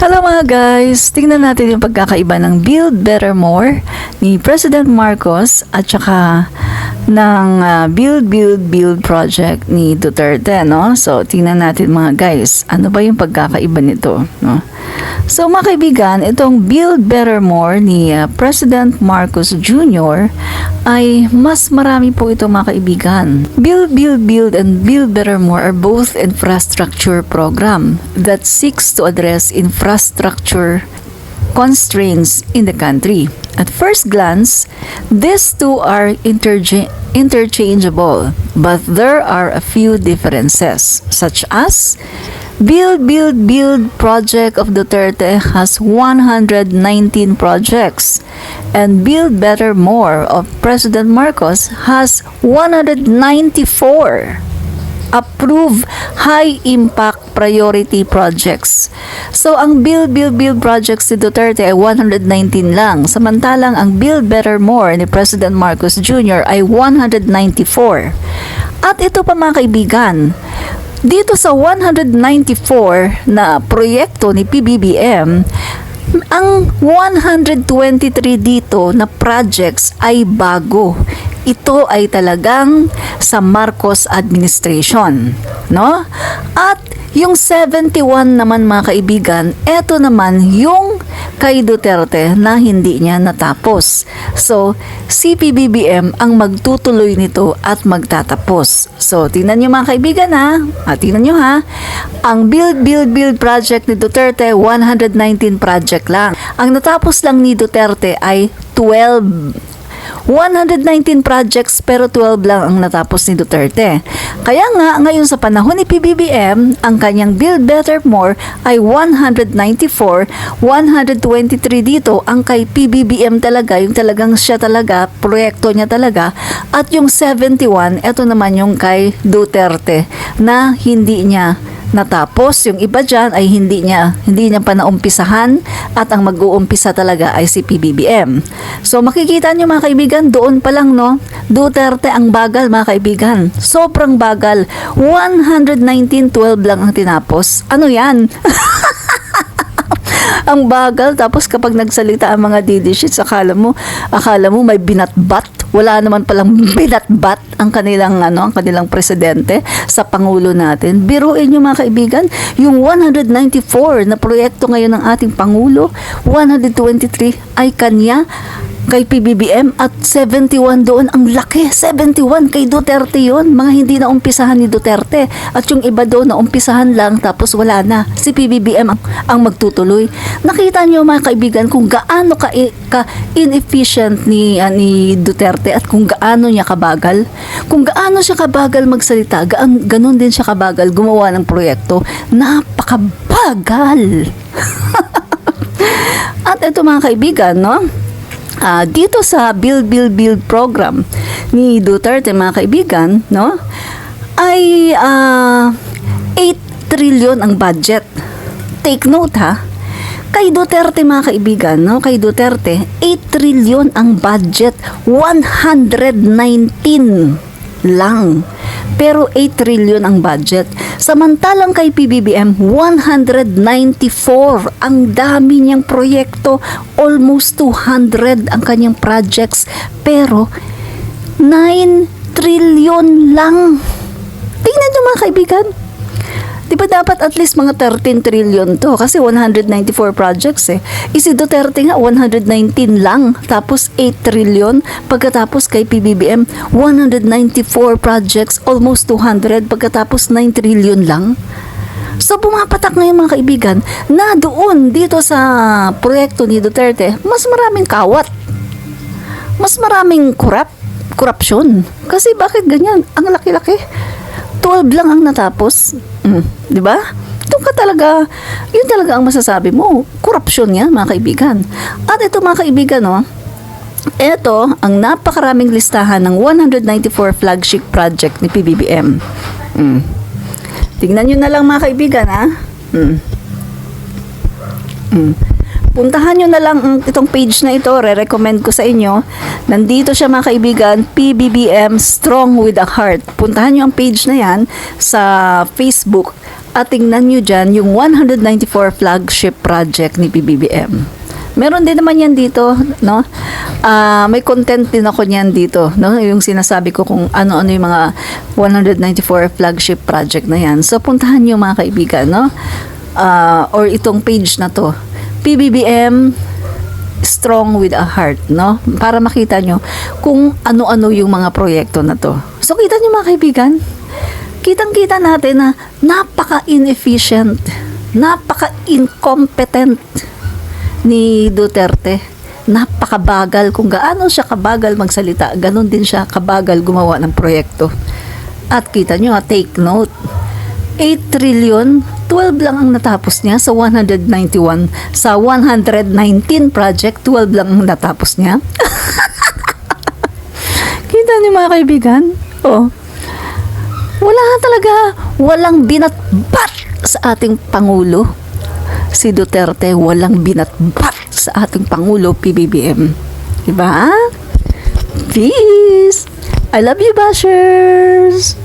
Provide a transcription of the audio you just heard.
Hello mga guys! Tingnan natin yung pagkakaiba ng Build Better More ni President Marcos at saka ng Build Project ni Duterte, no? So, tingnan natin mga guys, ano ba yung pagkakaiba nito, no? So, mga kaibigan, itong Build Better More ni President Marcos Jr. ay mas marami po ito mga kaibigan. Build and Build Better More are both infrastructure program that seeks to address infrastructure constraints in the country. At first glance, these two are interchangeable, but there are a few differences, such as Build project of Duterte has 119 projects, and Build Better More of President Marcos has 194 approved high-impact priority projects. So, ang Build projects ni Duterte ay 119 lang. Samantalang ang Build Better More ni President Marcos Jr. ay 194. At ito pa mga kaibigan, dito sa 194 na proyekto ni PBBM, ang 123 dito na projects ay bago. Ito ay talagang sa Marcos administration, no? At yung 71 naman mga kaibigan, ito naman yung kay Duterte na hindi niya natapos. So, si PBBM ang magtutuloy nito at magtatapos. So, tingnan nyo mga kaibigan ha. Tingnan nyo ha. Ang Build project ni Duterte, 119 project lang. Ang natapos lang ni Duterte ay 119 projects pero 12 lang ang natapos ni Duterte. Kaya nga, ngayon sa panahon ni PBBM, ang kanyang Build Better More ay 194, 123 dito ang kay PBBM talaga, yung talagang siya talaga, proyekto niya talaga, at yung 71, ito naman yung kay Duterte na hindi niya natapos. Yung iba dyan ay hindi niya pa naumpisahan at ang mag-uumpisa talaga ay si PBBM. So makikita nyo mga kaibigan, doon pa lang no, Duterte ang bagal mga kaibigan. Sobrang bagal. 119, 12 lang ang tinapos. Ano yan? Ang bagal. Tapos kapag nagsalita ang mga didishits, akala mo may binatbat. Wala naman palang binatbat ang kanilang presidente sa pangulo natin. Biruin niyo mga kaibigan, yung 194 na proyekto ngayon ng ating pangulo, 123 ay kanya kay PBBM at 71 doon. Ang laki, 71 kay Duterte yon, mga hindi na umpisahan ni Duterte, at yung iba doon na umpisahan lang tapos wala na. Si PBBM ang magtutuloy. Nakita niyo mga kaibigan kung gaano ka inefficient ni Duterte at kung gaano niya kabagal. Kung gaano siya kabagal magsalita, ganun din siya kabagal gumawa ng proyekto. Napakabagal. At ito mga kaibigan, no? Dito sa Build program ni Duterte mga kaibigan, no, ay 8 trillion ang budget. Take note ha, kay Duterte mga kaibigan, no, kay Duterte 8 trillion ang budget, 119 lang. Pero 8 trillion ang budget. Samantalang kay PBBM, 194. Ang dami niyang proyekto. Almost 200 ang kanyang projects. Pero 9 trillion lang. Tingnan nyo mga kaibigan. Di ba dapat at least mga 13 trillion to? Kasi 194 projects eh. Si Duterte nga 119 lang. Tapos 8 trillion. Pagkatapos kay PBBM, 194 projects, almost 200. Pagkatapos 9 trillion lang. So pumapatak ngayon mga kaibigan na doon dito sa proyekto ni Duterte, mas maraming kawat. Mas maraming corruption. Kasi bakit ganyan? Ang laki-laki. 12 lang ang natapos. Di ba? Doon ka talaga, yun talaga ang masasabi mo. Korupsyon yan, mga kaibigan. At ito mga kaibigan, no, ito ang napakaraming listahan ng 194 flagship project ni PBBM. Tingnan nyo na lang mga kaibigan, ha? Puntahan nyo na lang itong page na ito, re-recommend ko sa inyo. Nandito siya mga kaibigan, PBBM Strong with a Heart. Puntahan nyo ang page na yan sa Facebook at tingnan nyo dyan yung 194 flagship project ni PBBM. Meron din naman yan dito, no? May content din ako niyan dito, no? Yung sinasabi ko kung ano-ano yung mga 194 flagship project na yan. So, puntahan nyo mga kaibigan, no? Or itong page na to, PBBM Strong with a Heart, no? Para makita nyo kung ano-ano yung mga proyekto na to. So, kita nyo mga kaibigan, kitang-kita natin na napaka-inefficient, napaka-incompetent ni Duterte. Napakabagal, kung gaano siya kabagal magsalita, ganon din siya kabagal gumawa ng proyekto. At kita nyo, take note, 8 trillion, 12 lang ang natapos niya sa 191, sa 119 project, 12 lang ang natapos niya. Kita niyo mga kaibigan? Oh. Wala talaga, walang binatbat sa ating Pangulo. Si Duterte, walang binatbat sa ating Pangulo, PBBM. Diba? Peace! I love you, bashers!